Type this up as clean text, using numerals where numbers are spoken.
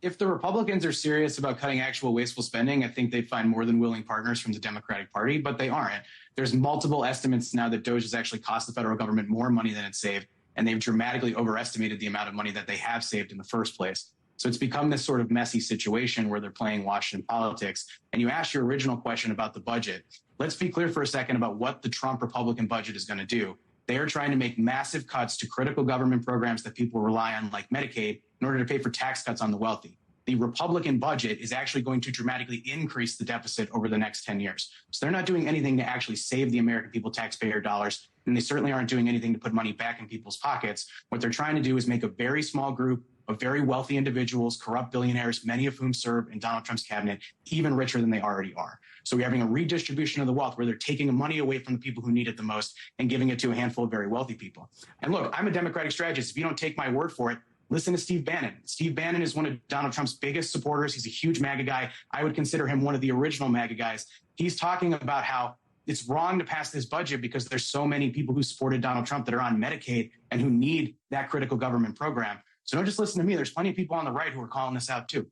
If the Republicans are serious about cutting actual wasteful spending, I think they'd find more than willing partners from the Democratic Party, but they aren't. There's multiple estimates now that DOGE has actually cost the federal government more money than it saved, and they've dramatically overestimated the amount of money that they have saved in the first place. So it's become this sort of messy situation where they're playing Washington politics. And you asked your original question about the budget. Let's be clear for a second about what the Trump Republican budget is going to do. They are trying to make massive cuts to critical government programs that people rely on, like Medicaid, in order to pay for tax cuts on the wealthy. The Republican budget is actually going to dramatically increase the deficit over the next 10 years. So they're not doing anything to actually save the American people taxpayer dollars, and they certainly aren't doing anything to put money back in people's pockets. What they're trying to do is make a very small group of very wealthy individuals, corrupt billionaires, many of whom serve in Donald Trump's cabinet, even richer than they already are. So we're having a redistribution of the wealth where they're taking money away from the people who need it the most and giving it to a handful of very wealthy people. And look, I'm a Democratic strategist. If you don't take my word for it, listen to Steve Bannon. Steve Bannon is one of Donald Trump's biggest supporters. He's a huge MAGA guy. I would consider him one of the original MAGA guys. He's talking about how it's wrong to pass this budget because there's so many people who supported Donald Trump that are on Medicaid and who need that critical government program. So don't just listen to me. There's plenty of people on the right who are calling this out too.